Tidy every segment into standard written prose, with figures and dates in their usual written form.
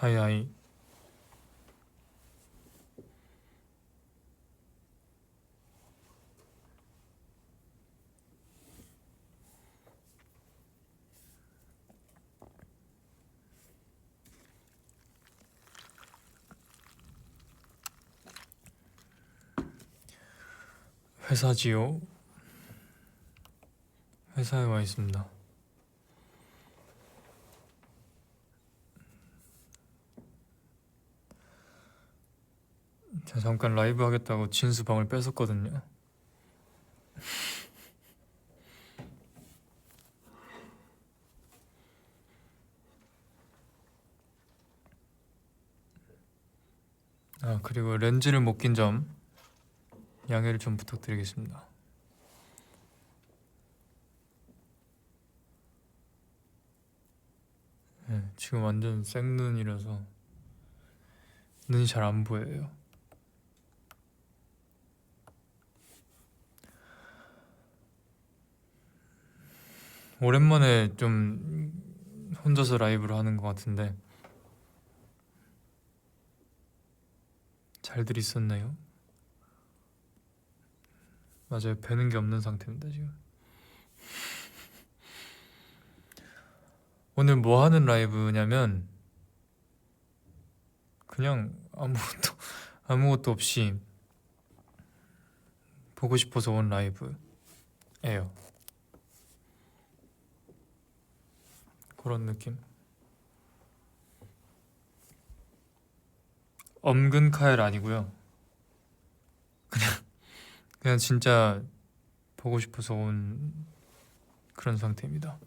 하이하이. 회사지요? 회사에 와 있습니다. 제가 잠깐 라이브 하겠다고 진수 방을 뺏었거든요. 아, 그리고 렌즈를 못 낀 점 양해를 좀 부탁드리겠습니다. 네, 지금 완전 생눈이라서 눈이 잘 안 보여요. 오랜만에 좀 혼자서 라이브를 하는 것 같은데 잘들 있었나요? 맞아요, 뵈는 게 없는 상태입니다 지금. 오늘 뭐 하는 라이브냐면 그냥 아무것도 없이 보고 싶어서 온 라이브예요. 그런 느낌. 엄근카엘 아니고요. 그냥 진짜 보고 싶어서 온 그런 상태입니다.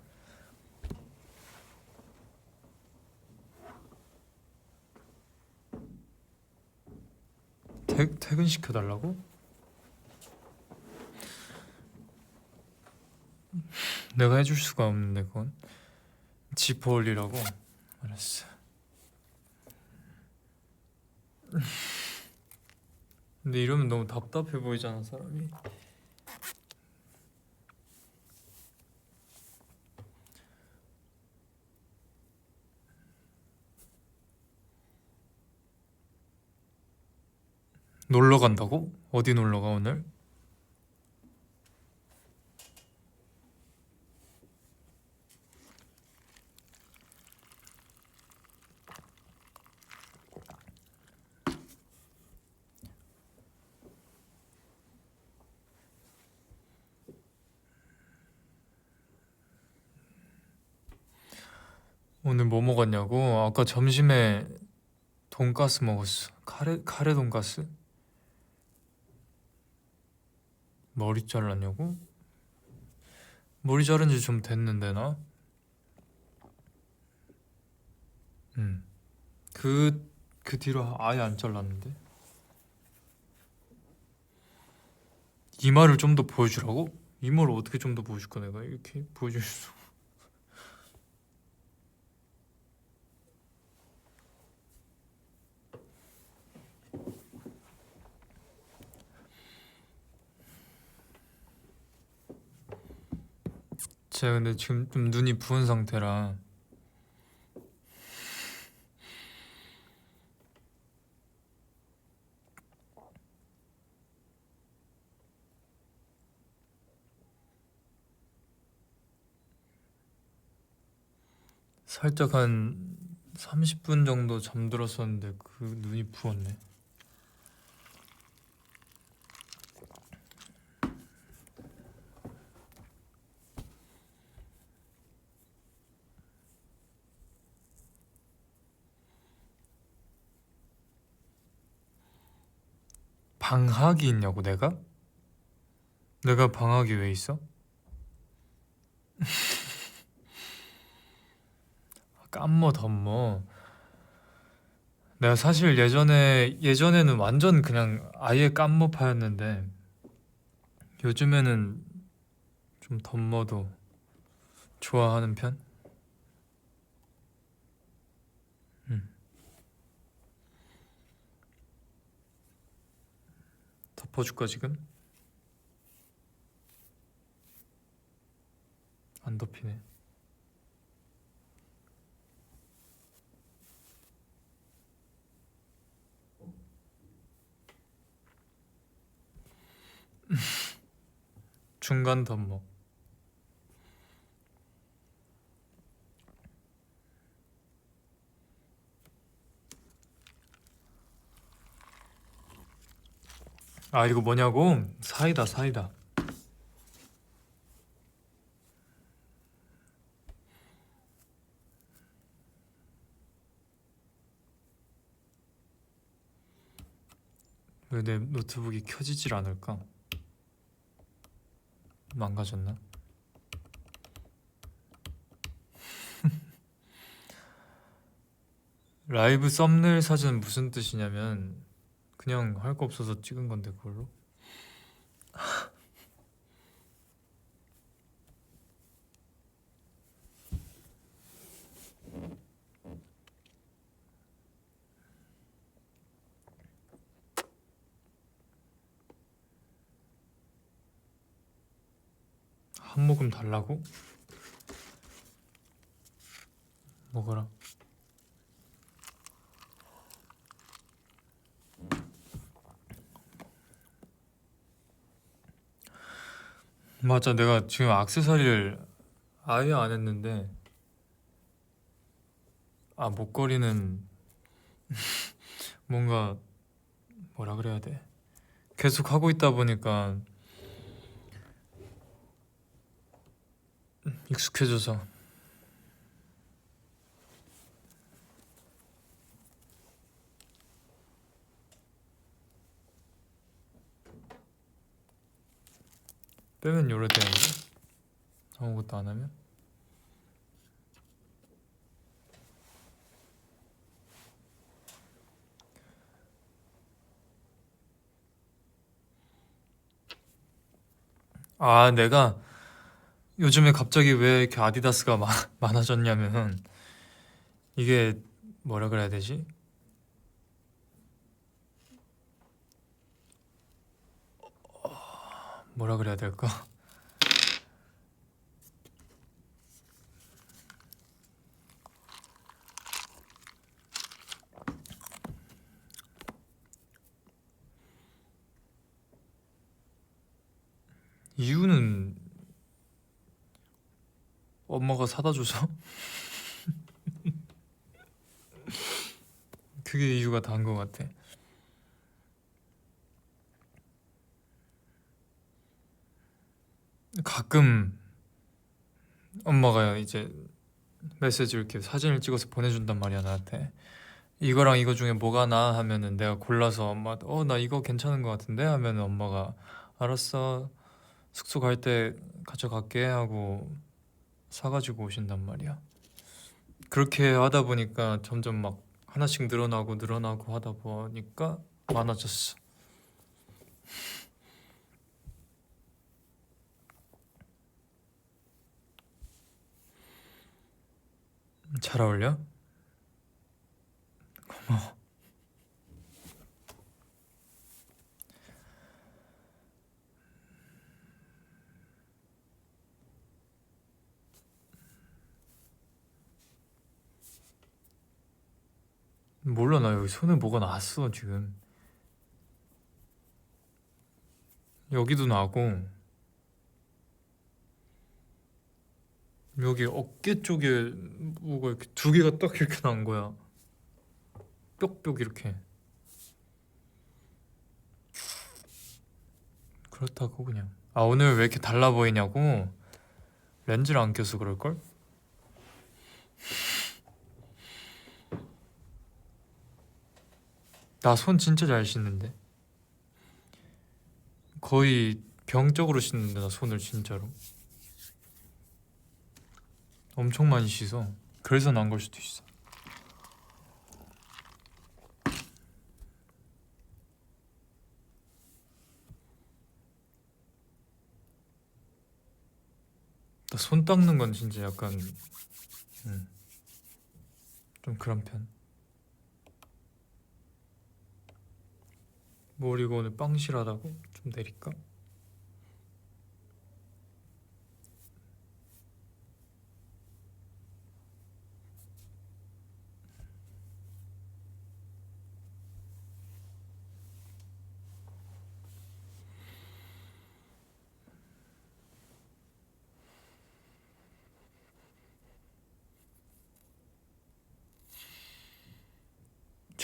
퇴근시켜달라고? 내가 해줄 수가 없는데 그건 지퍼올리라고? 알았어. 근데 이러면 너무 답답해 보이잖아 사람이. 놀러 간다고? 어디 놀러 가 오늘? 오늘 뭐 먹었냐고? 아까 점심에 돈가스 먹었어. 카레 돈가스? 머리 잘랐냐고? 머리 자른 지 좀 됐는데 나? 그 뒤로 아예 안 잘랐는데? 이마를 좀 더 보여주라고? 이마를 어떻게 좀 더 보여줄까 내가? 이렇게 보여줄 수. 제가 근데 지금 좀 눈이 부은 상태라 살짝 한 30분 정도 잠들었었는데 그 눈이 부었네. 방학이 있냐고 내가? 내가 방학이 왜 있어? 깜머 덤머. 내가 사실 예전에는 완전 그냥 아예 깜머파였는데 요즘에는 좀 덤머도 좋아하는 편? 덮어줄까 지금? 안 덮이네. 중간 덤목. 아 이거 뭐냐고? 사이다 사이다. 왜 내 노트북이 켜지질 않을까? 망가졌나? 라이브 썸네일 사진은 무슨 뜻이냐면 그냥 할 거 없어서 찍은 건데 그걸로. 한 모금 달라고? 먹어라. 맞아, 내가 지금 액세서리를 아예 안 했는데, 아 목걸이는 뭔가 뭐라 그래야 돼, 계속 하고 있다 보니까 익숙해져서. 빼면 요래 되는데 아무것도 안 하면. 아 내가 요즘에 갑자기 왜 이렇게 아디다스가 많아졌냐면, 이게 뭐라 그래야 되지? 뭐라 그래야 될까? 이유는 엄마가 사다 줘서. 그게 이유가 다인 것 같아. 가끔 엄마가 이제 메시지 이렇게 사진을 찍어서 보내준단 말이야 나한테. 이거랑 이거 중에 뭐가 나아 하면은 내가 골라서 엄마한테 나 이거 괜찮은 것 같은데 하면은 엄마가 알았어, 숙소 갈 때 가져갈게 하고 사가지고 오신단 말이야. 그렇게 하다 보니까 점점 막 하나씩 늘어나고 늘어나고 하다 보니까 많아졌어. 잘 어울려? 고마워. 몰라, 나 여기 손에 뭐가 났어 지금. 여기도 나고 여기 어깨 쪽에 뭐가 이렇게 두 개가 딱 이렇게 난 거야. 뾱뾱 이렇게. 그렇다고 그냥. 아 오늘 왜 이렇게 달라 보이냐고? 렌즈를 안 껴서 그럴걸? 나 손 진짜 잘 씻는데. 거의 병적으로 씻는데 나 손을 진짜로 엄청 많이 씻어. 그래서 난 걸 수도 있어. 나 손 닦는 건 진짜 약간 좀 그런 편. 머리가 오늘 빵실하다고? 좀 내릴까?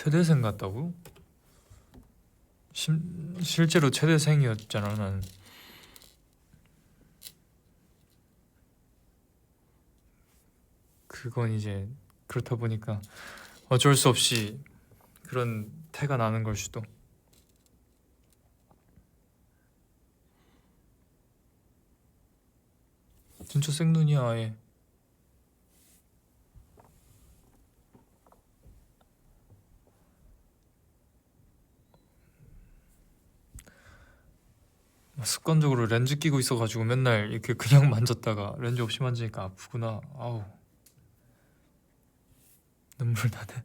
최대생 같다고? 실제로 최대생이었잖아 난. 그건 이제 그렇다 보니까 어쩔 수 없이 그런 태가 나는 걸 수도. 진짜 생눈이야 아예. 습관적으로 렌즈 끼고 있어가지고 맨날 이렇게 그냥 만졌다가 렌즈 없이 만지니까 아프구나. 아우 눈물 나네.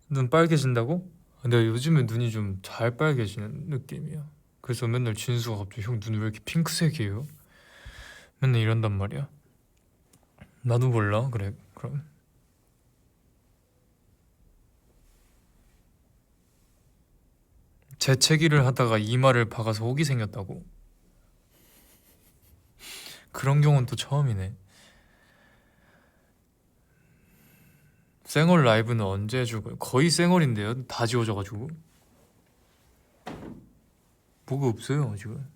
눈 빨개진다고? 근데 요즘에 눈이 좀 잘 빨개지는 느낌이야. 그래서 맨날 진수가 갑자기 형 눈 왜 이렇게 핑크색이에요? 맨날 이런단 말이야. 나도 몰라. 그래 그럼 재채기를 하다가 이마를 박아서 혹이 생겼다고? 그런 경우는 또 처음이네. 쌩얼 라이브는 언제 해줄 거야? 거의 쌩얼인데요. 다 지워져가지고 뭐가 없어요 지금.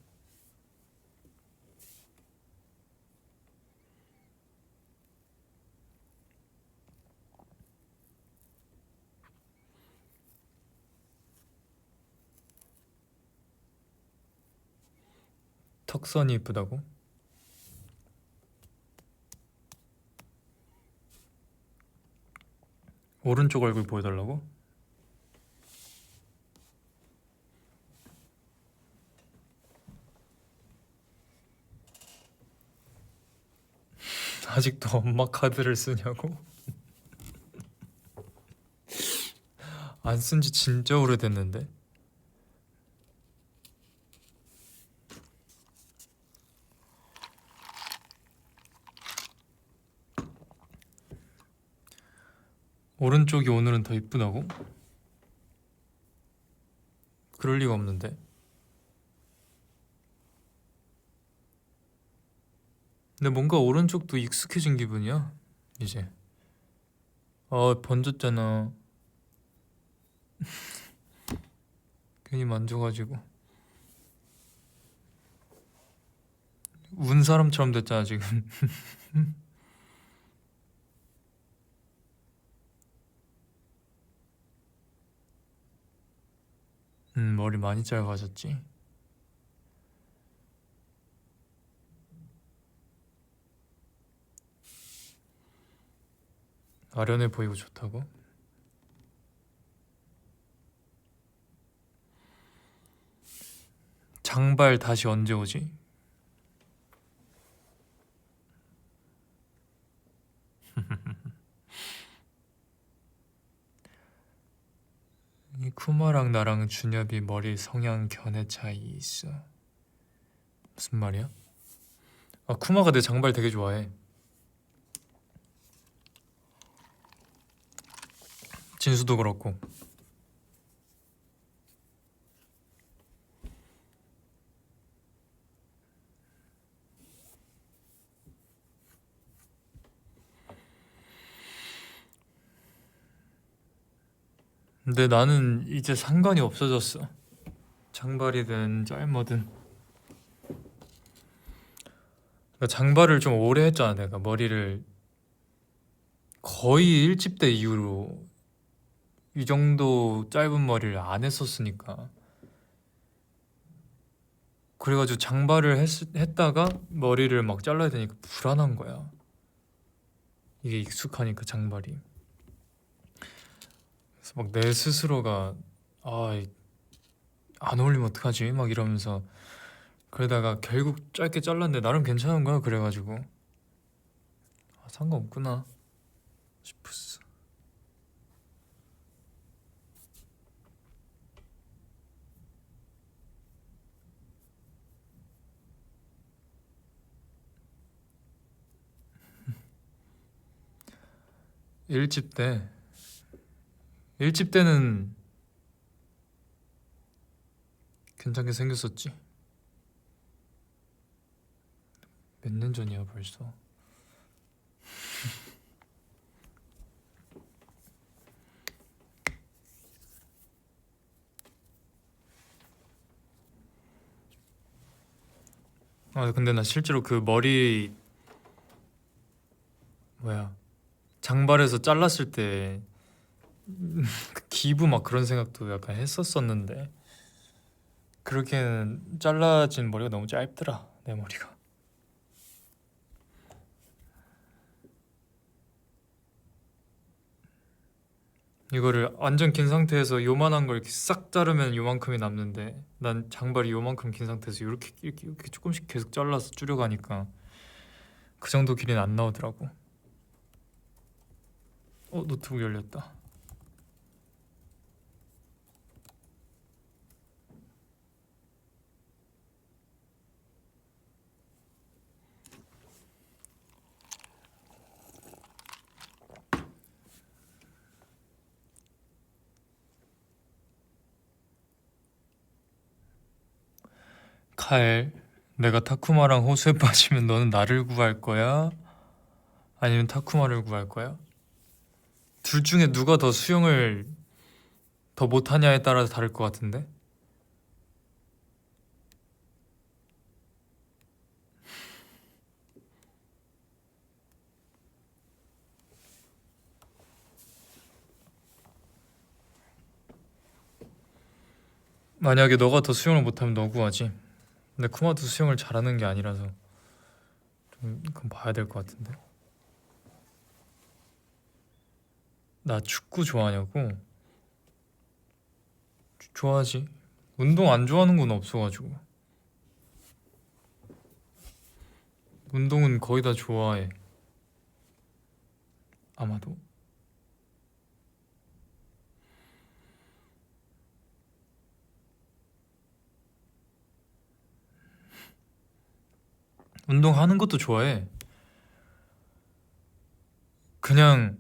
턱선이 이쁘다고? 오른쪽 얼굴 보여달라고? 아직도 엄마 카드를 쓰냐고? 안 쓴 지 진짜 오래됐는데. 오른쪽이 오늘은 더 이쁘다고? 그럴 리가 없는데. 근데 뭔가 오른쪽도 익숙해진 기분이야 이제. 번졌잖아. 괜히 만져가지고 운 사람처럼 됐잖아 지금. 머리 많이 짧아졌지. 아련해 보이고 좋다고? 장발 다시 언제 오지? 이 쿠마랑 나랑 준엽이 머리 성향 견해 차이 있어. 무슨 말이야? 쿠마가 내 장발 되게 좋아해. 진수도 그렇고. 근데 나는 이제 상관이 없어졌어. 장발이든 짧거든. 그러니까 장발을 좀 오래 했잖아. 내가 머리를 거의 일집 때 이후로 이 정도 짧은 머리를 안 했었으니까. 그래가지고 장발을 했다가 머리를 막 잘라야 되니까 불안한 거야. 이게 익숙하니까 장발이. 그래서 막 내 스스로가 안 어울리면 어떡하지? 막 이러면서 그러다가 결국 짧게 잘랐는데 나름 괜찮은 거야. 그래가지고 상관없구나 싶었어. 일집 때 1집 때는 괜찮게 생겼었지. 몇 년 전이야 벌써. 아 근데 나 실제로 그 머리 뭐야 장발에서 잘랐을 때 그 기부 막 그런 생각도 약간 했었었는데 그렇게는 잘라진 머리가 너무 짧더라 내 머리가. 이거를 완전 긴 상태에서 요만한 걸 이렇게 싹 자르면 요만큼이 남는데 난 장발이 요만큼 긴 상태에서 이렇게 조금씩 계속 잘라서 줄여가니까 그 정도 길이는 안 나오더라고. 노트북 열렸다. 칼, 내가 타쿠마랑 호수에 빠지면 너는 나를 구할 거야? 아니면 타쿠마를 구할 거야? 둘 중에 누가 더 수영을 더 못하냐에 따라서 다를 것 같은데? 만약에 너가 더 수영을 못하면 너 구하지. 근데 쿠마도 수영을 잘하는 게 아니라서 좀 그건 봐야 될 것 같은데. 나 축구 좋아하냐고? 좋아하지. 운동 안 좋아하는 건 없어가지고. 운동은 거의 다 좋아해. 아마도. 운동하는 것도 좋아해. 그냥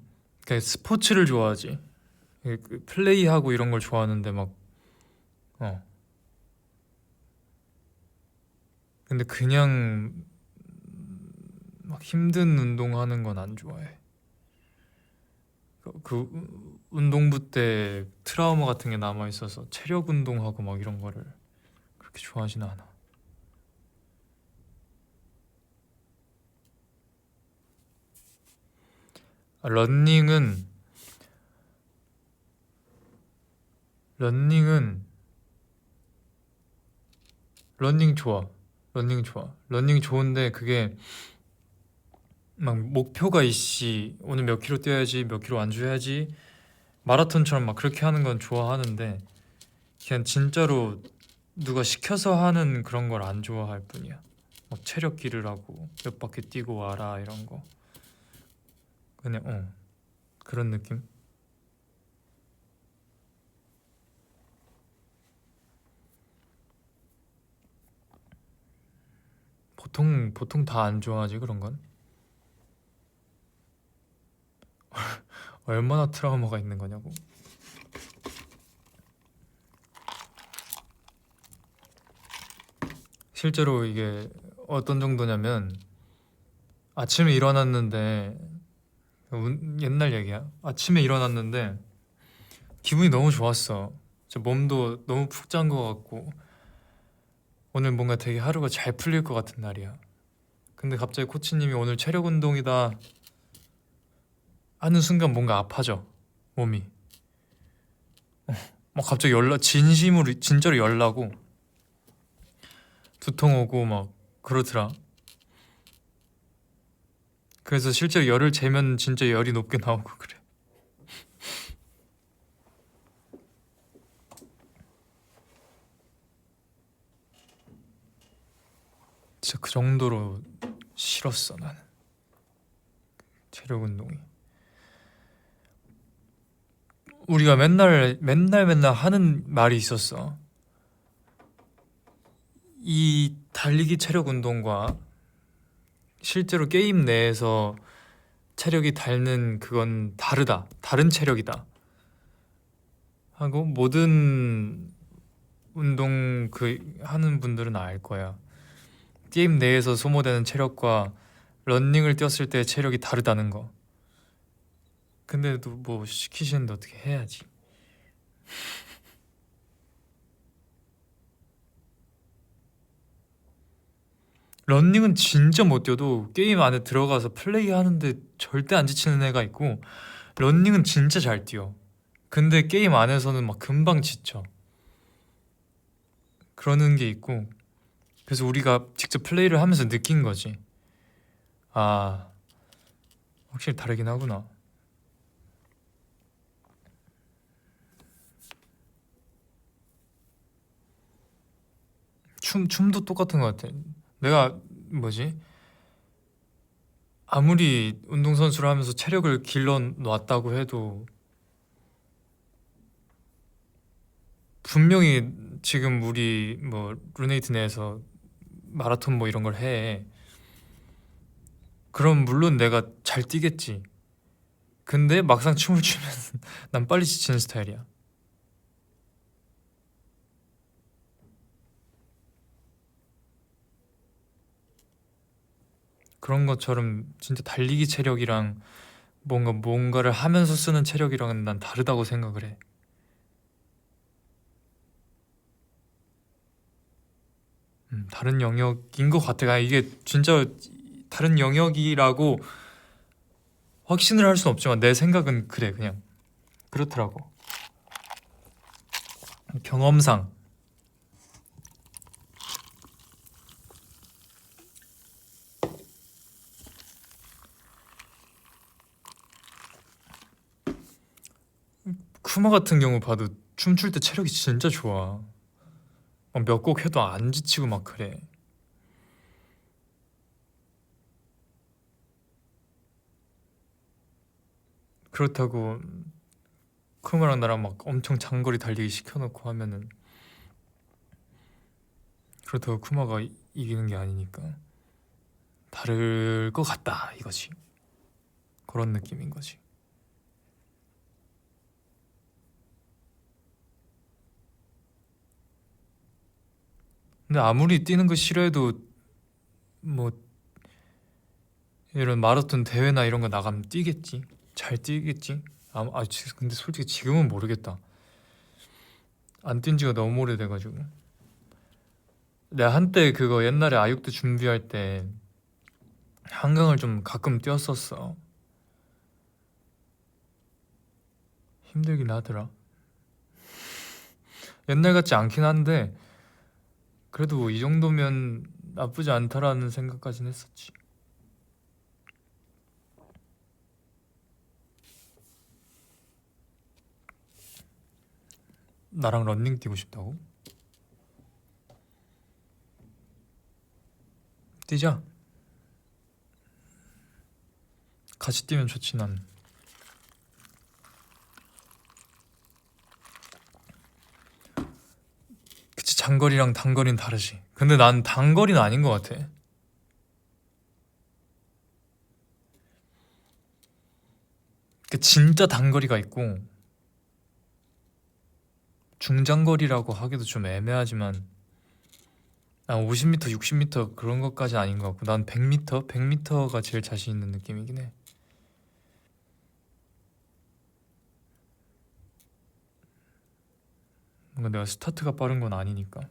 스포츠를 좋아하지. 그 플레이하고 이런 걸 좋아하는데 막 어. 근데 그냥 막 힘든 운동하는 건 안 좋아해. 운동부 때 트라우마 같은 게 남아 있어서 체력 운동하고 막 이런 거를 그렇게 좋아하지는 않아. 아, 런닝은 러닝 좋아. 러닝 좋아. 러닝 좋은데 그게 막 목표가 있이 오늘 몇 킬로 뛰어야지 몇 킬로 완주해야지 마라톤처럼 막 그렇게 하는 건 좋아하는데 그냥 진짜로 누가 시켜서 하는 그런 걸 안 좋아할 뿐이야. 막 체력 기르라고 몇 바퀴 뛰고 와라 이런 거. 그냥 그런 느낌. 보통 다 안 좋아하지 그런 건. 얼마나 트라우마가 있는 거냐고. 실제로 이게 어떤 정도냐면 아침에 일어났는데 옛날 얘기야. 아침에 일어났는데 기분이 너무 좋았어. 저 몸도 너무 푹 잔 것 같고 오늘 뭔가 되게 하루가 잘 풀릴 것 같은 날이야. 근데 갑자기 코치님이 오늘 체력 운동이다 하는 순간 뭔가 아파져 몸이. 막 갑자기 진심으로 진짜로 열나고 두통 오고 막 그렇더라. 그래서 실제로 열을 재면 진짜 열이 높게 나오고 그래. 진짜 그 정도로 싫었어 나는 체력 운동이. 우리가 맨날 하는 말이 있었어. 이 달리기 체력 운동과 실제로 게임 내에서 체력이 닳는 그건 다르다. 다른 체력이다. 하고 모든 운동 하는 분들은 알 거야. 게임 내에서 소모되는 체력과 런닝을 뛰었을 때 체력이 다르다는 거. 근데도 뭐 시키시는데 어떻게 해야지. 런닝은 진짜 못 뛰어도 게임 안에 들어가서 플레이하는데 절대 안 지치는 애가 있고, 런닝은 진짜 잘 뛰어. 근데 게임 안에서는 막 금방 지쳐. 그러는 게 있고, 그래서 우리가 직접 플레이를 하면서 느낀 거지. 아, 확실히 다르긴 하구나. 춤도 똑같은 것 같아. 내가 뭐지? 아무리 운동선수를 하면서 체력을 길러 놨다고 해도 분명히 지금 우리 뭐 루네이트 내에서 마라톤 뭐 이런 걸 해. 그럼 물론 내가 잘 뛰겠지. 근데 막상 춤을 추면 난 빨리 지치는 스타일이야. 그런 것처럼 진짜 달리기 체력이랑 뭔가를 하면서 쓰는 체력이랑은 난 다르다고 생각을 해. 다른 영역인 것 같아. 아, 이게 진짜 다른 영역이라고 확신을 할 순 없지만 내 생각은 그래. 그냥 그렇더라고. 경험상. 쿠마 같은 경우 봐도 춤출 때 체력이 진짜 좋아. 몇 곡 해도 안 지치고 막 그래. 그렇다고 쿠마랑 나랑 막 엄청 장거리 달리기 시켜놓고 하면은, 그렇다고 쿠마가 이기는 게 아니니까 다를 것 같다 이거지. 그런 느낌인 거지. 근데 아무리 뛰는 거 싫어해도 뭐 이런 마라톤 대회나 이런 거 나가면 뛰겠지. 잘 뛰겠지. 근데 솔직히 지금은 모르겠다. 안 뛴 지가 너무 오래돼가지고. 내가 한때 그거 옛날에 아육대 준비할 때 한강을 좀 가끔 뛰었었어. 힘들긴 하더라. 옛날 같지 않긴 한데 그래도 뭐 이 정도면 나쁘지 않다라는 생각까진 했었지. 나랑 런닝 뛰고 싶다고? 뛰자. 같이 뛰면 좋지 난. 그치, 장거리랑 단거리는 다르지. 근데 난 단거리는 아닌 것 같아. 그 진짜 단거리가 있고 중장거리라고 하기도 좀 애매하지만, 난 50m, 60m 그런 것까지 아닌 것 같고 난 100m? 100m가 제일 자신 있는 느낌이긴 해. 뭔가 내가 스타트가 빠른 건 아니니까.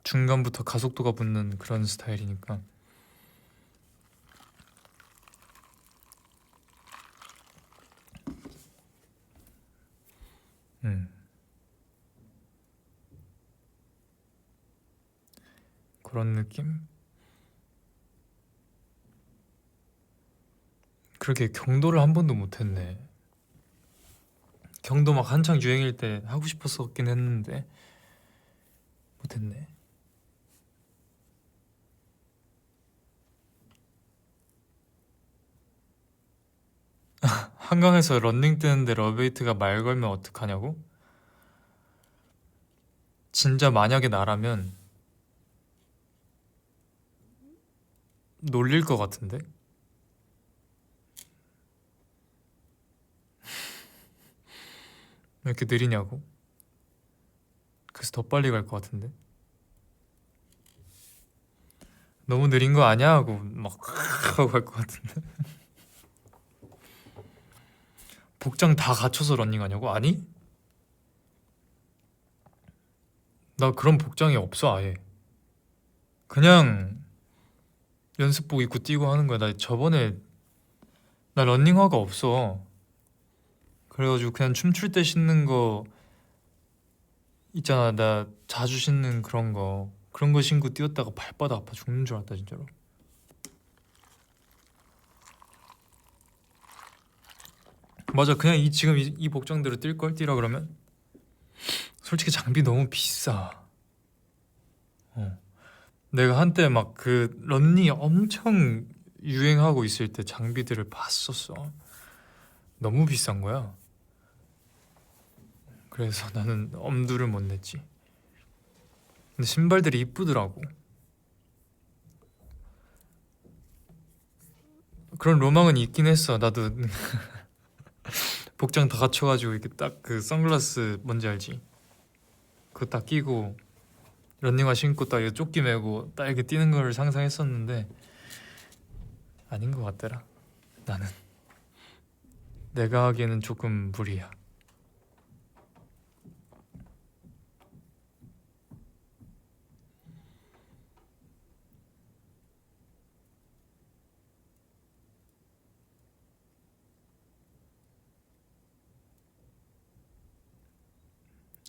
중간부터 가속도가 붙는 그런 스타일이니까. 음, 그런 느낌? 그렇게 경도를 한 번도 못 했네. 경도 막 한창 유행일 때 하고 싶었었긴 했는데 못 했네. 한강에서 런닝 뛰는데 러베이트가 말 걸면 어떡하냐고? 진짜 만약에 나라면 놀릴 것 같은데? 왜 이렇게 느리냐고? 그래서 더 빨리 갈 것 같은데. 너무 느린 거 아니야? 하고 막 하고 갈 것 같은데. 복장 다 갖춰서 러닝하냐고? 아니? 나 그런 복장이 없어 아예. 그냥 연습복 입고 뛰고 하는 거야. 나 러닝화가 없어. 그래가지고 그냥 춤출 때 신는 거 있잖아. 나 자주 신는 그런 거 신고 뛰었다가 발바닥 아파 죽는 줄 알았다 진짜로. 맞아, 그냥 지금 이 복장대로 뛰라 그러면 솔직히 장비 너무 비싸. 어. 내가 한때 막 그 런닝이 엄청 유행하고 있을 때 장비들을 봤었어. 너무 비싼 거야. 그래서 나는 엄두를 못 냈지. 근데 신발들이 이쁘더라고. 그런 로망은 있긴 했어. 나도 복장 다 갖춰가지고 이렇게 딱 그 선글라스 뭔지 알지? 그거 딱 끼고 런닝화 신고 딱 이렇게 조끼 메고 딱 이렇게 뛰는 걸 상상했었는데 아닌 것 같더라. 나는 내가 하기에는 조금 무리야.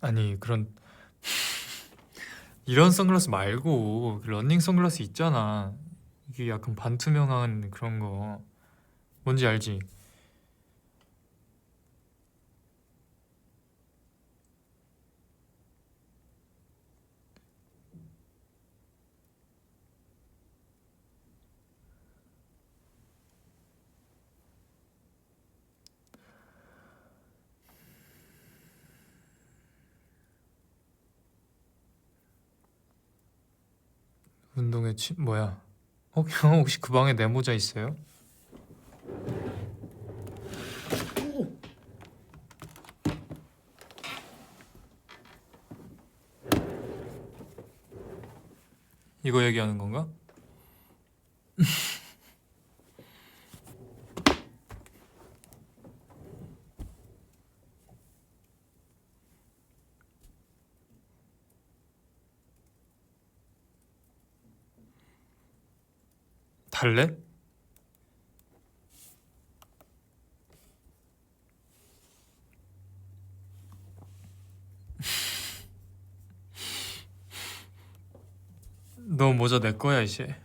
아니 그런 이런 선글라스 말고 그 런닝 선글라스 있잖아. 이게 약간 반투명한 그런 거 뭔지 알지? 운동회 뭐야? 형 혹시 그 방에 내 모자 있어요? 이거 얘기하는 건가? 달래? 너 모자 내 거야 이제.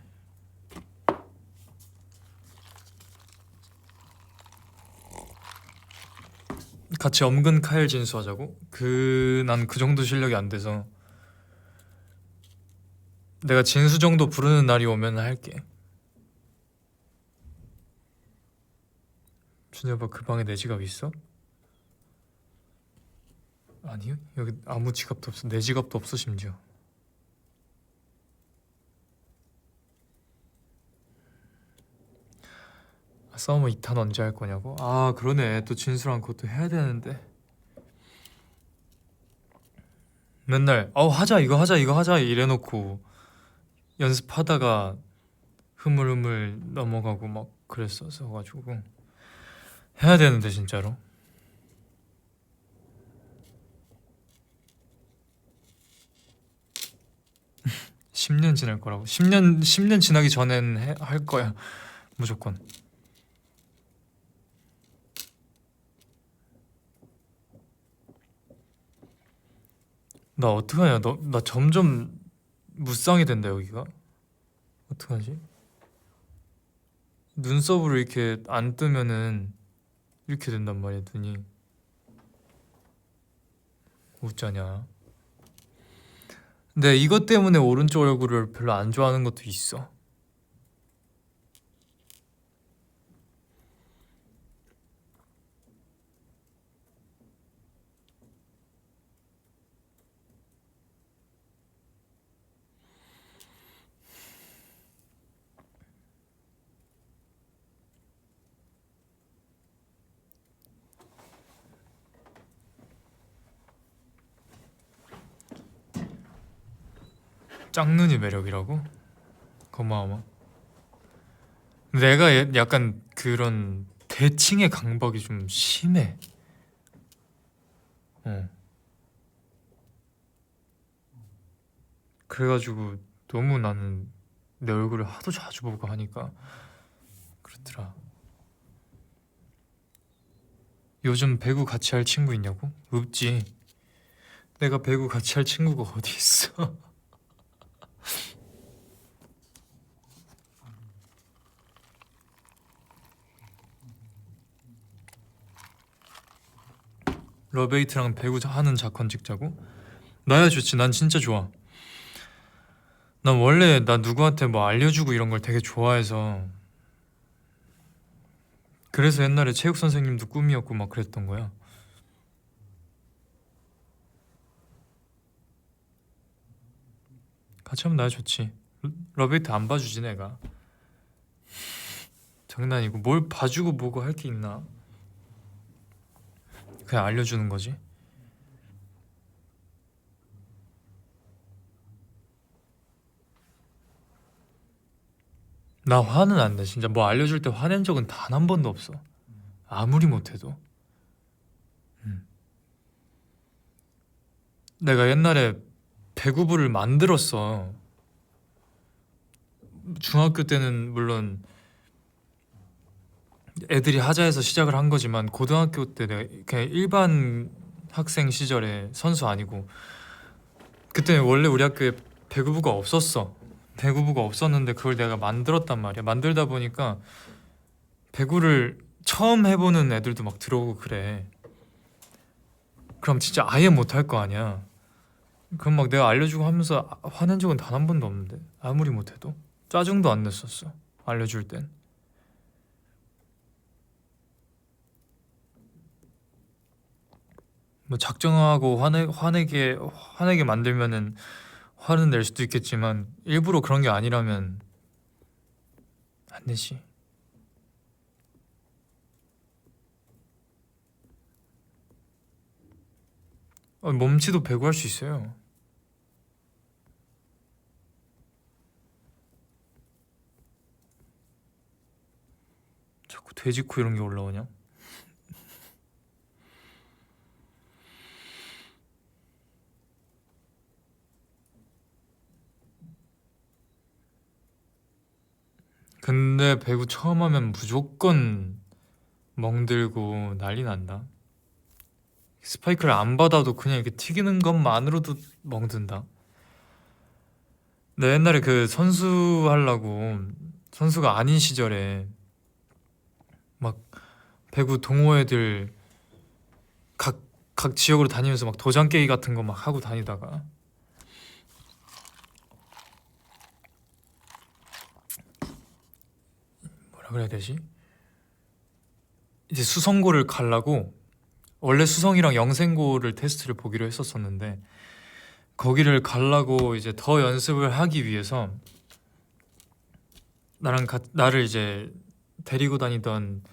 같이 엄근 카일 진수하자고? 난 그 정도 실력이 안 돼서 내가 진수 정도 부르는 날이 오면 할게. 준혁아 그 방에 내 지갑 있어? 아니요, 여기 아무 지갑도 없어. 내 지갑도 없어 심지어. 서머 2탄 언제 할 거냐고? 아 그러네, 또 진수랑 그것도 해야 되는데. 맨날 하자 이거 하자 이래놓고 연습하다가 흐물흐물 넘어가고 막 그랬어서 가지고 해야 되는데 진짜로. 10년 지날 거라고. 10년 지나기 전엔 할 거야 무조건. 나 어떡하냐. 나 점점 무쌍이 된다 여기가. 어떡하지? 눈썹으로 이렇게 안 뜨면은 이렇게 된단 말이야 눈이. 웃자냐. 근데 이것 때문에 오른쪽 얼굴을 별로 안 좋아하는 것도 있어. 짝눈이 매력이라고? 고마워. 내가 약간 그런 대칭의 강박이 좀 심해. 어. 그래가지고 너무 나는 내 얼굴을 하도 자주 보고 하니까 그렇더라. 요즘 배구 같이 할 친구 있냐고? 없지. 내가 배구 같이 할 친구가 어디 있어? 러베이트랑 배구 하는 작건 찍자고? 나야 좋지. 난 진짜 좋아. 난 원래 나 누구한테 뭐 알려주고 이런 걸 되게 좋아해서 그래서 옛날에 체육 선생님도 꿈이었고 막 그랬던 거야. 같이 하면 나야 좋지. 러베이트 안 봐주지 내가. 장난이고 뭘 봐주고 뭐고 할 게 있나? 그냥 알려주는 거지. 나 화는 안 내. 진짜 뭐 알려줄 때 화낸 적은 단 한 번도 없어. 아무리 못해도. 음. 내가 옛날에 배구부를 만들었어. 중학교 때는 물론 애들이 하자해서 시작을 한 거지만 고등학교 때 내가 그냥 일반 학생 시절에 선수 아니고 그때는 원래 우리 학교에 배구부가 없었어. 배구부가 없었는데 그걸 내가 만들었단 말이야. 만들다 보니까 배구를 처음 해보는 애들도 막 들어오고 그래. 그럼 진짜 아예 못할 거 아니야. 그럼 막 내가 알려주고 하면서 화낸 적은 단 한 번도 없는데 아무리 못해도 짜증도 안 냈었어. 알려줄 땐. 뭐 작정하고 화내게 만들면은 화는 낼 수도 있겠지만 일부러 그런 게 아니라면 안 내지. 몸치도 배구할 수 있어요. 자꾸 돼지코 이런 게 올라오냐? 근데 배구 처음 하면 무조건 멍들고 난리 난다. 스파이크를 안 받아도 그냥 이렇게 튀기는 것만으로도 멍든다. 내 옛날에 그 선수 하려고 선수가 아닌 시절에 막 배구 동호 애들 각, 각 지역으로 다니면서 막 도장 깨기 같은 거 막 하고 다니다가 뭐라 그래야 되지? 이제 수성고를 가려고 원래 수성이랑 영생고를 테스트를 보기로 했었었는데 거기를 가려고 이제 더 연습을 하기 위해서 나를 이제 데리고 다니던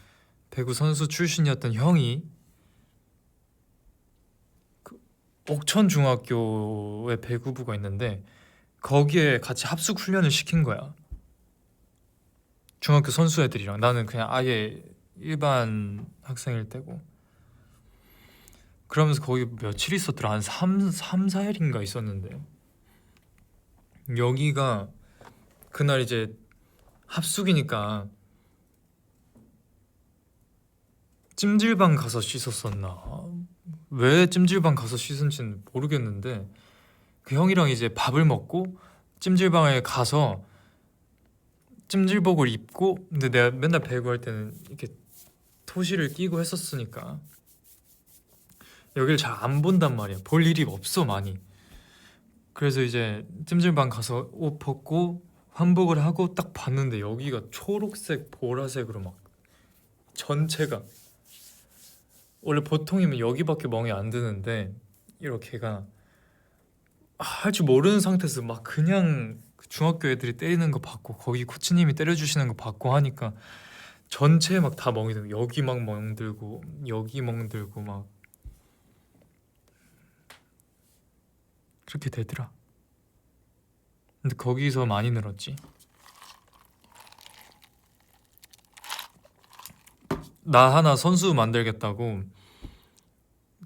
배구 선수 출신이었던 형이 그 옥천 중학교에 배구부가 있는데 거기에 같이 합숙 훈련을 시킨 거야. 중학교 선수 애들이랑 나는 그냥 아예 일반 학생일 때고 그러면서 거기 며칠 있었더라 한 4일인가 있었는데 여기가 그날 이제 합숙이니까 찜질방 가서 씻었었나 왜 찜질방 가서 씻은지는 모르겠는데 그 형이랑 이제 밥을 먹고 찜질방에 가서 찜질복을 입고 근데 내가 맨날 배구할 때는 이렇게 토시를 끼고 했었으니까 여기를 잘 안 본단 말이야. 볼 일이 없어 많이. 그래서 이제 찜질방 가서 옷 벗고 환복을 하고 딱 봤는데 여기가 초록색 보라색으로 막 전체가 원래 보통이면 여기밖에 멍이 안 드는데 이렇게가 할 줄 모르는 상태에서 막 그냥 중학교 애들이 때리는 거 봤고 거기 코치님이 때려주시는 거 봤고 하니까 전체 막 다 멍이 들고 여기 막 멍들고 여기 멍들고 막 그렇게 되더라. 근데 거기서 많이 늘었지. 나 하나 선수 만들겠다고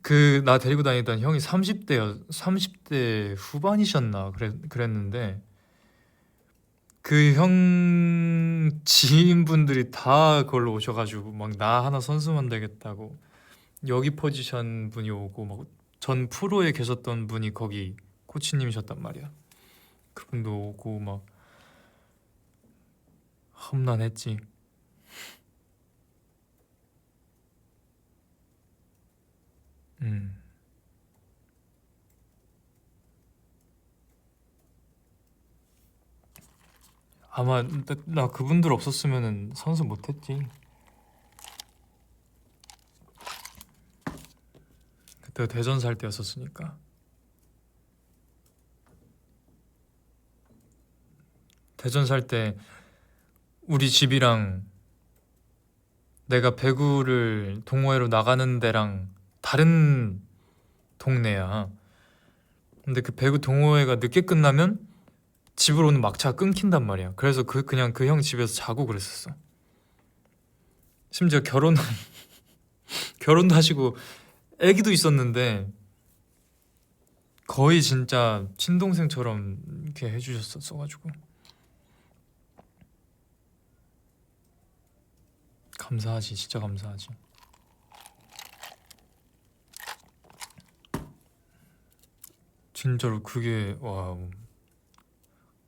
그 나 데리고 다니던 형이 30대 후반이셨나 그랬는데 그 형 지인분들이 다 그걸로 오셔가지고 막 나 하나 선수 만들겠다고 여기 포지션 분이 오고 막 전 프로에 계셨던 분이 거기 코치님이셨단 말이야. 그분도 오고 막 험난했지. 음. 아마 나 그분들 없었으면은 선수 못했지. 그때 대전 살 때였었으니까. 대전 살 때 우리 집이랑 내가 배구를 동호회로 나가는 데랑 다른 동네야. 근데 그 배구 동호회가 늦게 끝나면 집으로 오는 막차가 끊긴단 말이야. 그래서 그냥 그 형 집에서 자고 그랬었어. 심지어 결혼도 하시고 애기도 있었는데 거의 진짜 친동생처럼 이렇게 해주셨었어가지고 감사하지, 진짜 감사하지. 진짜로 그게 와,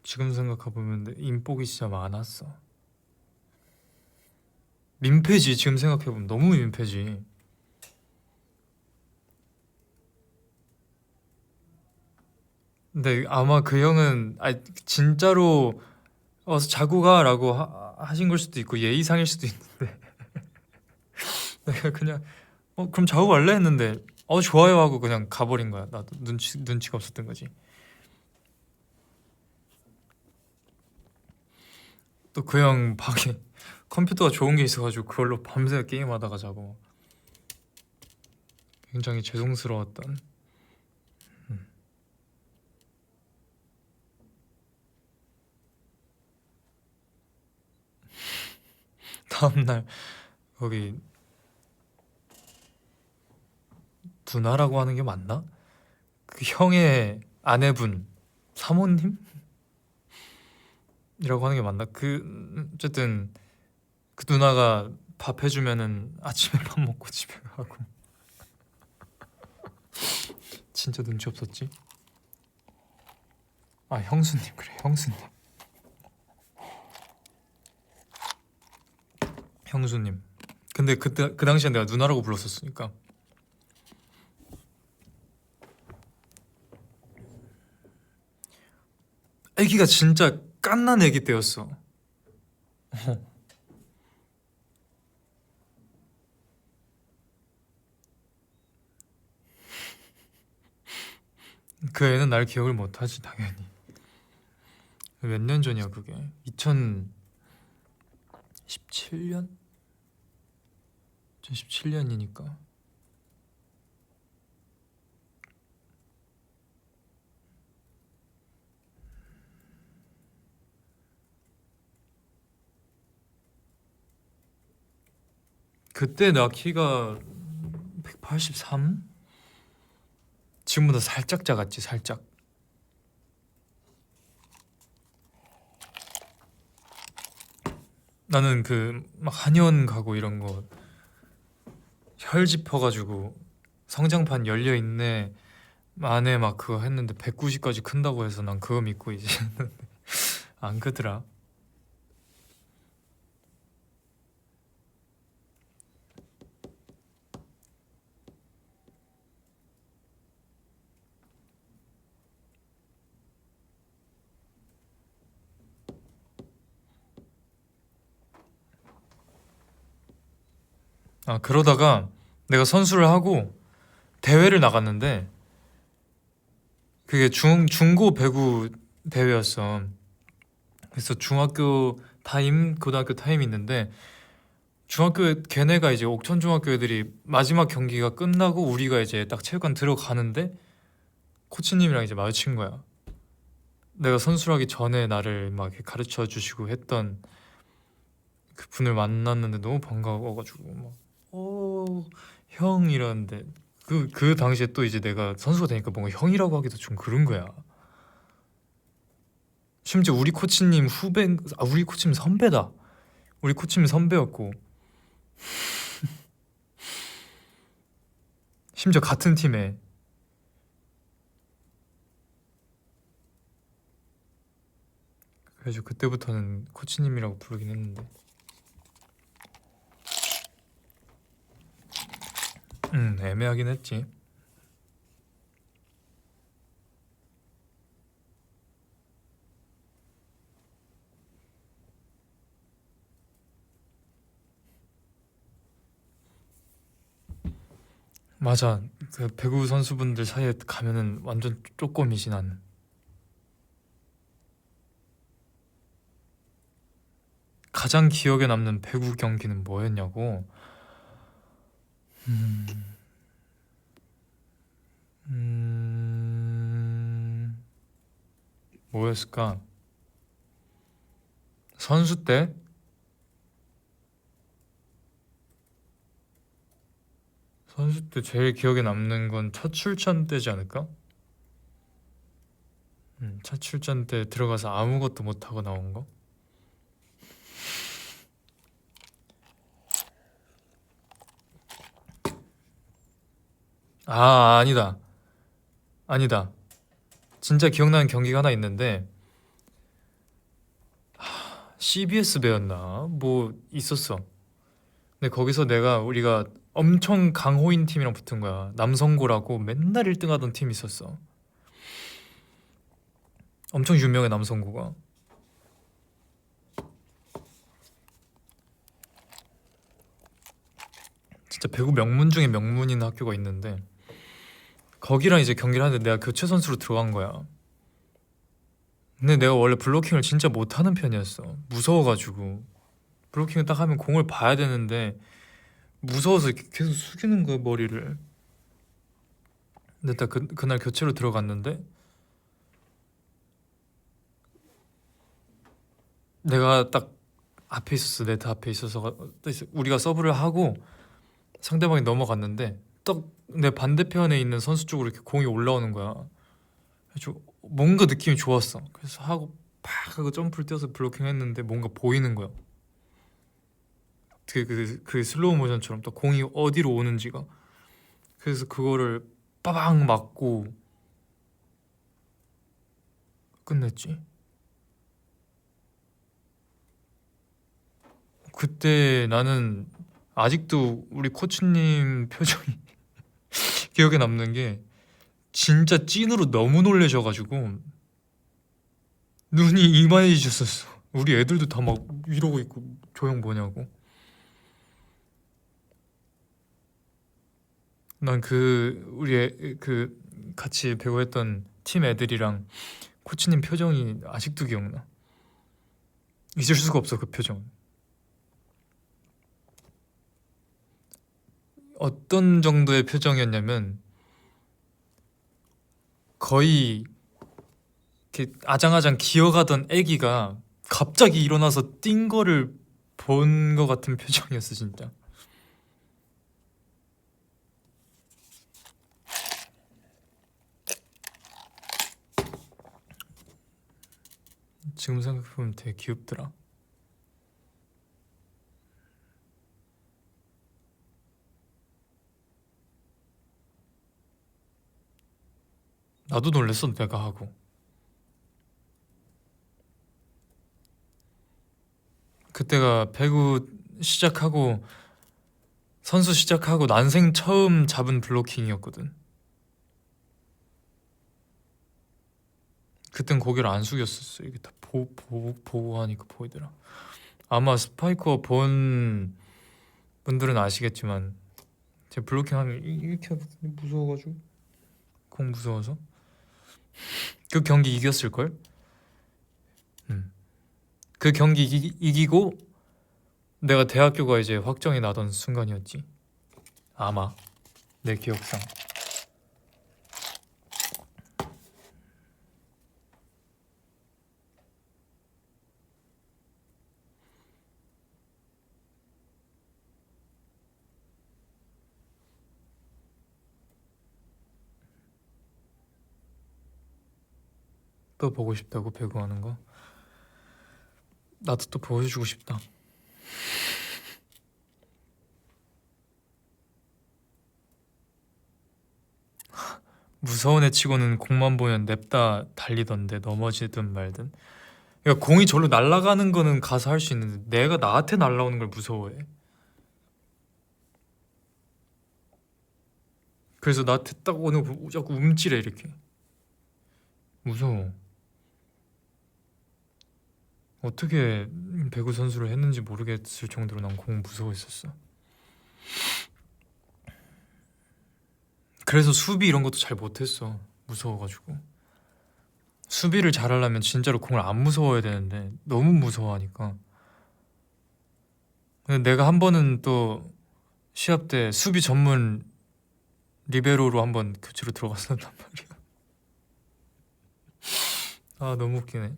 지금 생각해보면 인복이 진짜 많았어. 민폐지. 지금 생각해보면 너무 민폐지. 근데 아마 그 형은 진짜로 어서 자고 가라고 하신 걸 수도 있고 예의상일 수도 있는데 내가 그냥 그럼 자고 갈래 했는데 좋아요 하고 그냥 가버린 거야. 나도 눈치가 없었던 거지. 또 그 형 방에 컴퓨터가 좋은 게 있어가지고 그걸로 밤새 게임하다가 자고 굉장히 죄송스러웠던. 음. 다음날 거기 누나라고 하는 게 맞나? 그 형의 아내분 사모님이라고 하는 게 맞나? 그 어쨌든 그 누나가 밥 해주면은 아침에 밥 먹고 집에 가고 진짜 눈치 없었지? 아 형수님, 그래 형수님. 형수님. 근데 그때 그 당시에 내가 누나라고 불렀었으니까. 아기가 진짜 깐난 아기 때였어. 그 애는 날 기억을 못하지 당연히. 몇 년 전이야 그게? 2017년? 2017년이니까. 그때 나 키가 183? 지금보다 살짝 작았지, 살짝. 나는 그 막 한의원 가고 이런 거 혈 짚어가지고 성장판 열려 있네 안에 막 그거 했는데 190까지 큰다고 해서 난 그거 믿고 이제 안 크더라. 아 그러다가 내가 선수를 하고 대회를 나갔는데 그게 중고 배구 대회였어. 그래서 중학교 타임, 고등학교 타임이 있는데 중학교 걔네가 이제 옥천 중학교 애들이 마지막 경기가 끝나고 우리가 이제 딱 체육관 들어가는데 코치님이랑 이제 마주친 거야. 내가 선수하기 전에 나를 막 이렇게 가르쳐 주시고 했던 그 분을 만났는데 너무 반가워가지고 막 형 이러는데 그 당시에 또 이제 내가 선수가 되니까 뭔가 형이라고 하기도 좀 그런 거야. 심지어 우리 코치님 후배, 우리 코치님 선배다. 우리 코치님 선배였고 심지어 같은 팀에. 그래서 그때부터는 코치님이라고 부르긴 했는데 애매하긴 했지. 맞아. 그 배구 선수분들 사이에 가면은 완전 쪼꼬미지 나는. 가장 기억에 남는 배구 경기는 뭐였냐고? 음, 음, 뭐였을까? 선수 때? 선수 때 제일 기억에 남는 건 첫 출전 때지 않을까? 첫 출전 때 들어가서 아무것도 못하고 나온 거? 아, 아니다. 아니다. 진짜 기억나는 경기가 하나 있는데 CBS 배였나? 뭐 있었어. 근데 거기서 우리가 엄청 강호인 팀이랑 붙은 거야. 남성고라고 맨날 1등 하던 팀이 있었어. 엄청 유명해 남성고가. 진짜 배구 명문 중에 명문인 학교가 있는데 거기랑 이제 경기를 하는데 내가 교체 선수로 들어간 거야. 근데 내가 원래 블로킹을 진짜 못하는 편이었어. 무서워가지고 블로킹을 딱 하면 공을 봐야 되는데 무서워서 이렇게 계속 숙이는 거야 머리를. 근데 딱 그날 교체로 들어갔는데 내가 딱 앞에 있었어. 네트 앞에 있어서 우리가 서브를 하고 상대방이 넘어갔는데 딱 내 반대편에 있는 선수 쪽으로 이렇게 공이 올라오는 거야. 그래서 뭔가 느낌이 좋았어. 그래서 하고 팍 하고 점프를 뛰어서 블로킹 했는데 뭔가 보이는 거야. 그 슬로우 모션처럼 또 공이 어디로 오는지가. 그래서 그거를 빠방 맞고 끝냈지. 그때 나는 아직도 우리 코치님 표정이 기억에 남는 게 진짜 찐으로 너무 놀라셔가지고 눈이 이만해지셨었어. 우리 애들도 다 막 이러고 있고 저 형 뭐냐고. 난 그 같이 배구했던 팀 애들이랑 코치님 표정이 아직도 기억나. 잊을 수가 없어 그 표정. 어떤 정도의 표정이었냐면 거의 이렇게 아장아장 기어가던 애기가 갑자기 일어나서 뛴 거를 본 거 같은 표정이었어 진짜. 지금 생각해보면 되게 귀엽더라. 나도 놀랬어 내가 하고. 그때가 배구 시작하고 선수 시작하고 난생 처음 잡은 블로킹이었거든. 그땐 고개를 안 숙였었어. 이게 다 보고 하니까 보이더라. 아마 스파이커 본 분들은 아시겠지만 제 블로킹 하면 이렇게 하거든요. 무서워가지고. 공 무서워서. 그 경기 이겼을걸? 음. 그 경기 이기고 내가 대학교가 이제 확정이 나던 순간이었지. 아마 내 기억상. 또 보고 싶다고 배구하는 거? 나도 또 보여주고 싶다. 무서운 애 치고는 공만 보면 냅다 달리던데 넘어지든 말든. 그러니까 공이 절로 날아가는 거는 가서 할 수 있는데 내가 나한테 날아오는 걸 무서워해. 그래서 나한테 딱 오는 거 보고 자꾸 움찔해 이렇게. 무서워. 어떻게 배구 선수를 했는지 모르겠을 정도로 난 공 무서워했었어. 그래서 수비 이런 것도 잘 못했어. 무서워가지고. 수비를 잘하려면 진짜로 공을 안 무서워야 되는데 너무 무서워하니까. 근데 내가 한 번은 또 시합 때 수비 전문 리베로로 한번 교체로 들어갔었단 말이야. 아 너무 웃기네.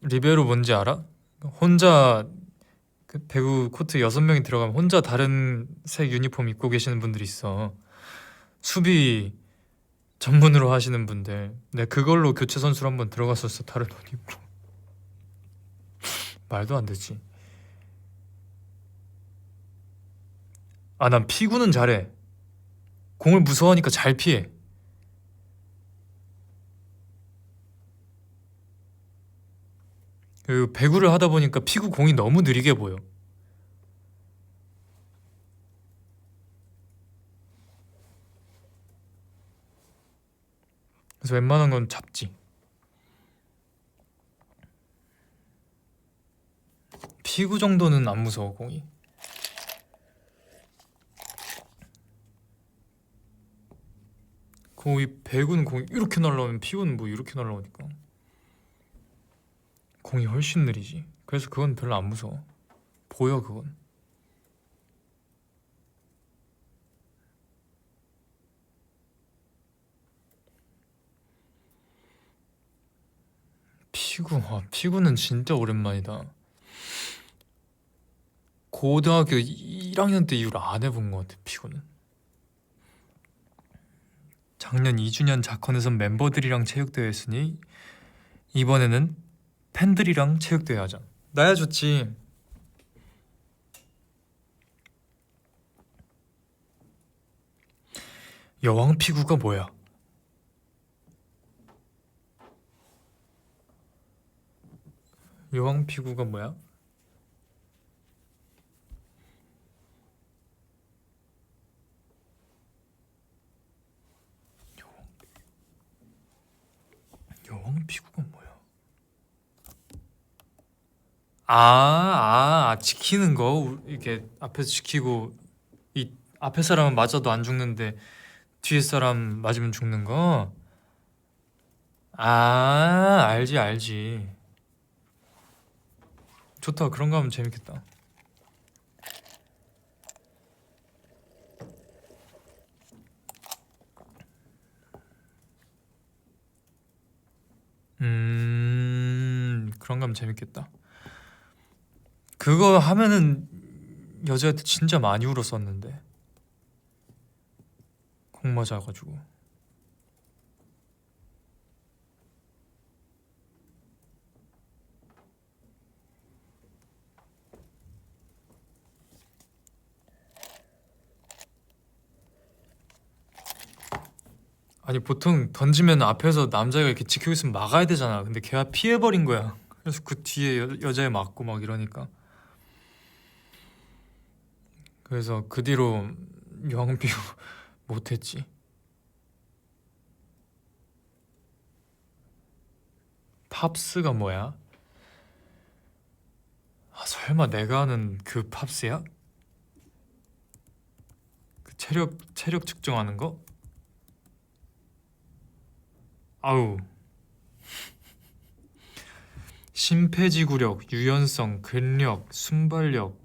리베로 뭔지 알아? 혼자 그 배구 코트 6명이 들어가면 혼자 다른 색 유니폼 입고 계시는 분들이 있어. 수비 전문으로 하시는 분들. 내가 그걸로 교체 선수로 한번 들어갔었어. 다른 옷 입고. 말도 안 되지. 아, 난 피구는 잘해. 공을 무서워하니까 잘 피해. 그 배구를 하다 보니까 피구 공이 너무 느리게 보여. 그래서 웬만한 건 잡지. 피구 정도는 안 무서워 공이. 거의 배구는 공이 이렇게 날라오면 피구는 뭐 이렇게 날라오니까 공이 훨씬 느리지. 그래서 그건 별로 안 무서워. 보여 그건. 피구는 진짜 오랜만이다. 고등학교 1학년 때 이후로 안 해본 것 같아 피구는. 작년 2주년 자컨에선 멤버들이랑 체육대회 했으니 이번에는 팬들이랑 체육대회 하자. 나야 좋지. 여왕 피구가 뭐야? 여왕 피구가 뭐야? 여왕 피구가 뭐야? 지키는 거 이렇게 앞에서 지키고 이 앞에 사람은 맞아도 안 죽는데 뒤에 사람 맞으면 죽는 거? 알지 알지. 좋다. 그런 거 하면 재밌겠다. 그런 거 하면 재밌겠다. 그거 하면은 여자한테 진짜 많이 울었었는데 공 맞아가지고. 아니 보통 던지면 앞에서 남자가 이렇게 지키고 있으면 막아야 되잖아. 근데 걔가 피해버린 거야. 그래서 그 뒤에 여자애 맞고 막 이러니까. 그래서 그 뒤로 여왕비유 못했지. 팝스가 뭐야? 설마 내가 아는 그 팝스야? 그 체력 측정하는 거? 아우. 심폐지구력, 유연성, 근력, 순발력.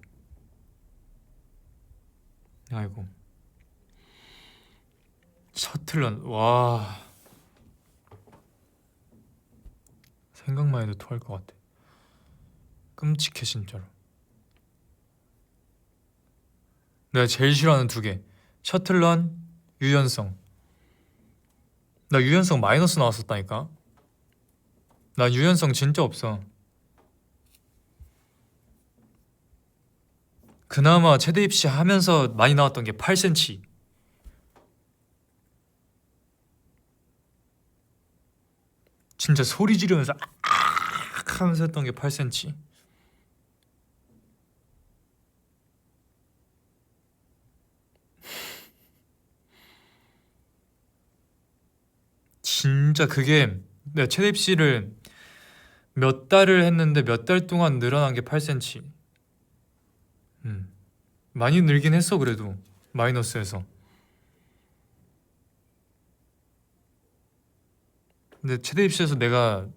아이고. 셔틀런. 와. 생각만 해도 토할 것 같아. 끔찍해 진짜로. 내가 제일 싫어하는 2개. 셔틀런, 유연성. 나 유연성 마이너스 나왔었다니까. 나 유연성 진짜 없어. 그나마 체대 입시 하면서 많이 나왔던 게 8cm. 진짜 소리 지르면서 악 하면서 했던 게 8cm. 진짜 그게 내가 체대 입시를 몇 달을 했는데 몇 달 동안 늘어난 게 8cm. 많이 늘긴 했어 그래도 마이너스에서. 근데 체대 입시에서 내가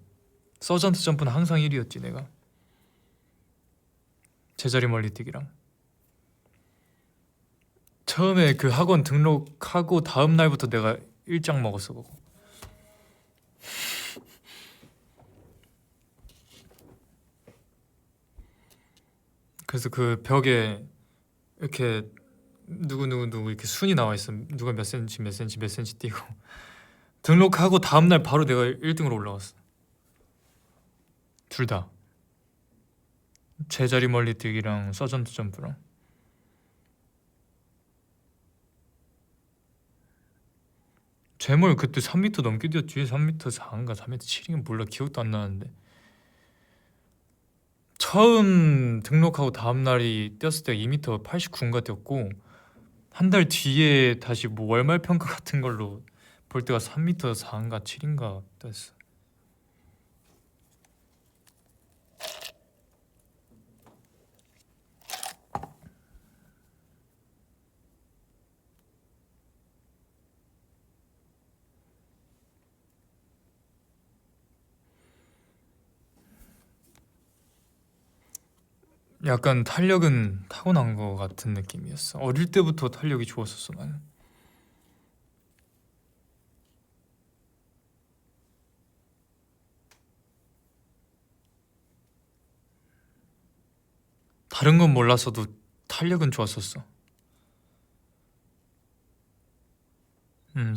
서전트 점프는 항상 1위였지 내가. 제자리 멀리뛰기랑. 처음에 그 학원 등록하고 다음 날부터 내가 일장 먹었어 그거. 그래서 그 벽에 이렇게 누구 이렇게 순이 나와 있어. 누가 몇 센치 몇 센치 몇 센치 뛰고 등록하고 다음 날 바로 내가 1등으로 올라갔어. 둘 다. 제자리 멀리뛰기랑 서전트 점프랑. 제멀 그때 3m 넘게 뛰었지. 3m 4인가 3m 7인가 몰라 기억도 안 나는데 처음 등록하고 다음 날이 뛰었을 때 2m 89인가 뛰었고 한 달 뒤에 다시 뭐 월말 평가 같은 걸로 볼 때가 3m 4인가 7인가 뛰었어. 약간 탄력은 타고난 거 같은 느낌이었어. 어릴 때부터 탄력이 좋았었어 나는. 다른 건 몰랐어도 탄력은 좋았었어.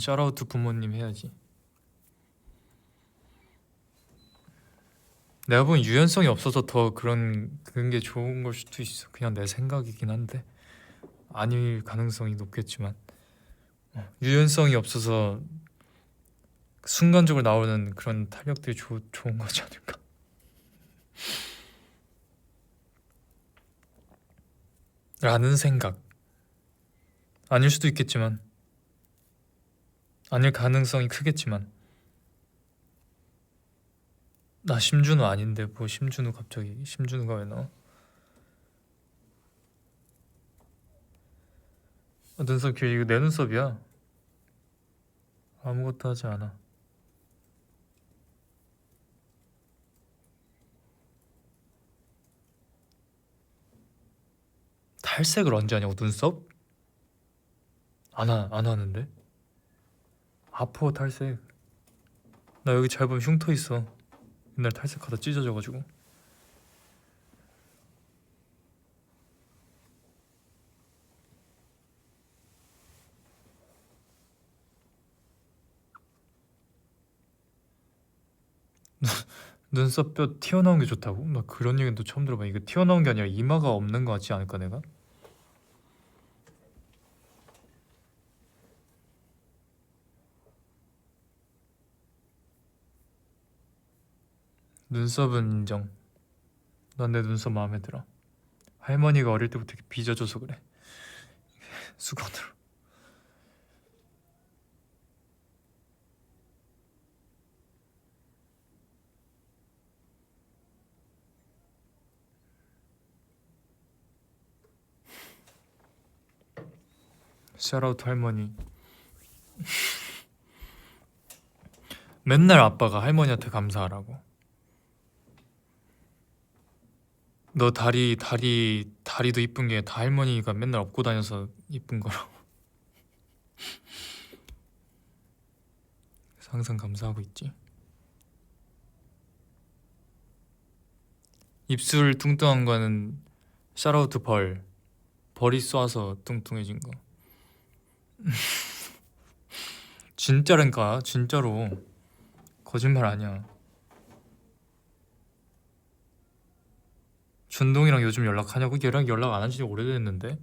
샤라우트 부모님 해야지. 내가 보기엔 유연성이 없어서 더 그런 게 좋은 걸 수도 있어. 그냥 내 생각이긴 한데 아닐 가능성이 높겠지만 유연성이 없어서 순간적으로 나오는 그런 탄력들이 좋은 거지 않을까. 라는 생각. 아닐 수도 있겠지만 아닐 가능성이 크겠지만 나 심준호 아닌데 뭐 심준호 갑자기 심준호가 왜 나와? 눈썹 길 이거 내 눈썹이야. 아무것도 하지 않아. 탈색을 언제 하냐고 눈썹? 안 하는데? 아파 탈색. 나 여기 잘 보면 흉터 있어. 옛날 탈색하다 찢어져가지고. 눈썹 뼈 튀어나온 게 좋다고? 나 그런 얘기는 또 처음 들어봐. 이거 튀어나온 게 아니라 이마가 없는 거 같지 않을까 내가? 눈썹은 인정. 난 내 눈썹 마음에 들어. 할머니가 어릴 때부터 이렇게 빚어줘서 그래. 수건으로. 샤라우트 할머니. 맨날 아빠가 할머니한테 감사하라고. 너 다리도 이쁜 게 다 할머니가 맨날 업고 다녀서 이쁜 거라고. 그래서 항상 감사하고 있지. 입술 뚱뚱한 거는 샤라우트 벌이 쏴서 뚱뚱해진 거. 진짜라니까 진짜로 거짓말 아니야. 준동이랑 요즘 연락하냐고? 걔랑 연락 안 한 지 오래됐는데.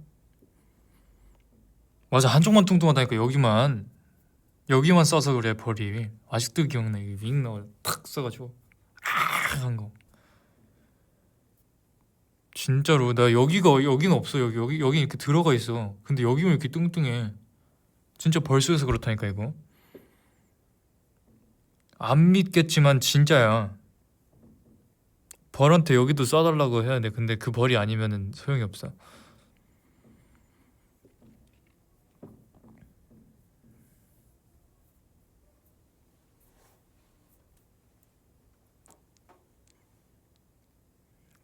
맞아, 한쪽만 뚱뚱하다니까. 여기만 써서 그래. 벌이 아직도 기억나. 이게 윙 나와 탁 써가지고 한거 진짜로. 나 여기는 없어. 여기 이렇게 들어가 있어. 근데 여기만 이렇게 뚱뚱해. 진짜 벌써여서 그렇다니까. 이거 안 믿겠지만 진짜야. 벌한테 여기도 써달라고 해야 돼. 근데 그 벌이 아니면은 소용이 없어.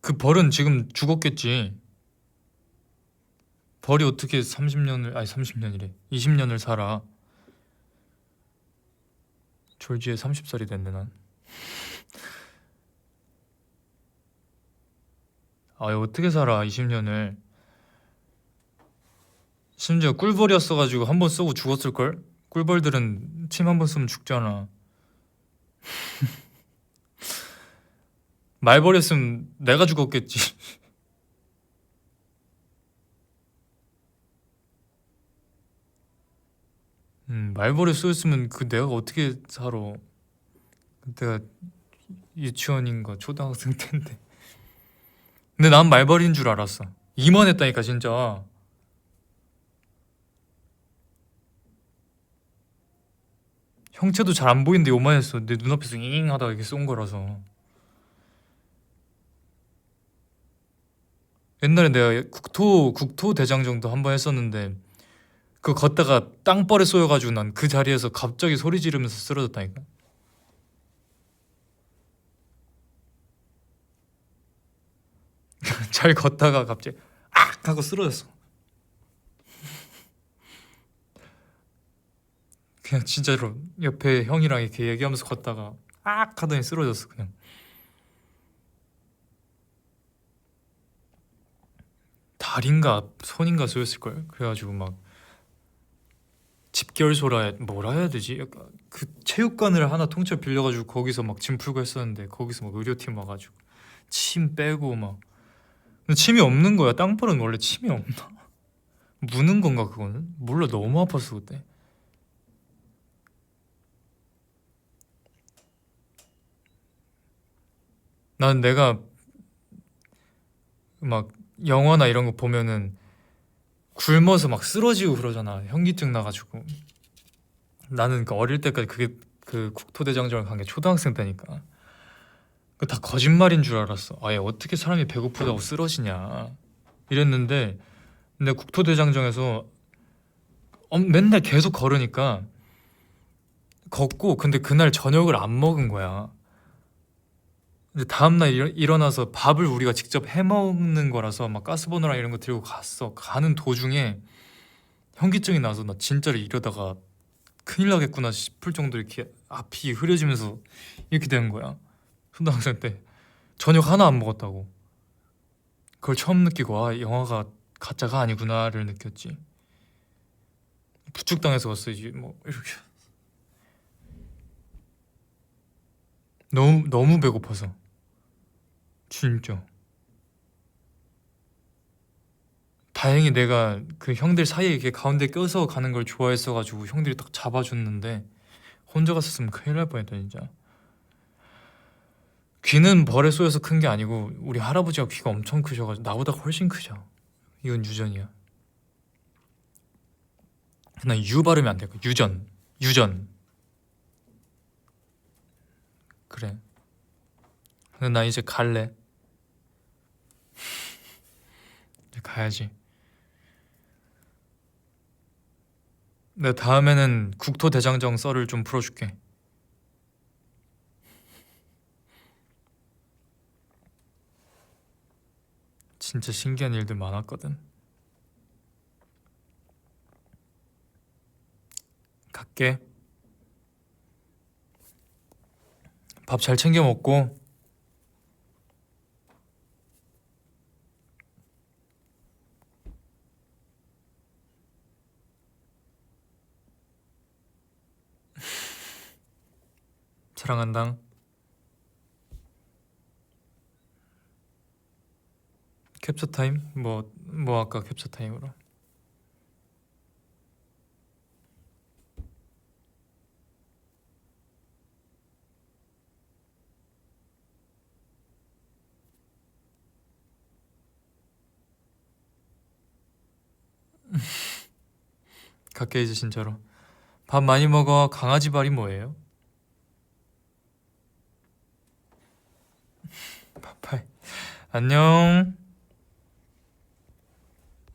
그 벌은 지금 죽었겠지. 벌이 어떻게 30년을, 아니 30년이래, 20년을 살아. 졸지에 30살이 됐네 난. 아, 어떻게 살아 20년을. 심지어 꿀벌이었어가지고 한 번 쏘고 죽었을걸? 꿀벌들은 침 한 번 쏘면 죽잖아. 말벌이었으면 내가 죽었겠지. 말벌이 쏘였으면 그 내가 어떻게 살아. 그때가 유치원인가 초등학생 때인데. 근데 난 말벌인 줄 알았어. 이만했다니까 진짜. 형체도 잘 안 보이는데 요만했어. 내 눈앞에서 잉 하다가 이렇게 쏜 거라서. 옛날에 내가 국토 대장정도 한 번 했었는데 그 걷다가 땅벌에 쏘여가지고 난 그 자리에서 갑자기 소리 지르면서 쓰러졌다니까. 잘 걷다가 갑자기 악 하고 쓰러졌어. 그냥 진짜로 옆에 형이랑 이렇게 얘기하면서 걷다가 악 하더니 쓰러졌어 그냥. 다리인가 손인가 쏘였을걸. 그래가지고 막 집결소라 뭐라 해야 되지? 약간 그 체육관을 하나 통째로 빌려가지고 거기서 막 짐 풀고 했었는데 거기서 막 의료팀 와가지고 침 빼고 막. 근데 침이 없는 거야. 땅벌은 원래 침이 없나? 무는 건가 그거는? 몰라, 너무 아팠어 그때. 난 내가 막 영화나 이런 거 보면은 굶어서 막 쓰러지고 그러잖아. 현기증 나가지고. 나는 그 어릴 때까지 그게 그 국토대장정을 간 게 초등학생 때니까 그 다 거짓말인 줄 알았어. 아예 어떻게 사람이 배고프다고 쓰러지냐 이랬는데, 근데 국토대장정에서 맨날 계속 걸으니까 걷고, 근데 그날 저녁을 안 먹은 거야. 근데 다음날 일어나서 밥을 우리가 직접 해 먹는 거라서 막 가스버너랑 이런 거 들고 갔어. 가는 도중에 현기증이 나서 나 진짜로 이러다가 큰일 나겠구나 싶을 정도로 이렇게 앞이 흐려지면서 이렇게 된 거야. 초등학생 때 저녁 하나 안 먹었다고. 그걸 처음 느끼고 아, 영화가 가짜가 아니구나를 느꼈지. 부축당해서 왔어 이제 뭐 이렇게. 너무 배고파서 진짜. 다행히 내가 그 형들 사이에 이렇게 가운데 껴서 가는 걸 좋아했어가지고 형들이 딱 잡아줬는데, 혼자 갔었으면 큰일 날 뻔했다 진짜. 귀는 벌에 쏘여서 큰 게 아니고 우리 할아버지가 귀가 엄청 크셔가지고 나보다 훨씬 크죠. 이건 유전이야. 난 유 발음이 안 돼. 유전. 그래. 근데 나 이제 갈래. 이제 가야지. 내가 다음에는 국토대장정 썰을 좀 풀어줄게. 진짜 신기한 일들 많았거든. 갈게. 밥 잘 챙겨 먹고. 사랑한당. 캡처 타임? 뭐 아까 캡처 타임으로. 갓게이지 진짜로. 밥 많이 먹어. 강아지 발이 뭐예요? 파파이. 안녕.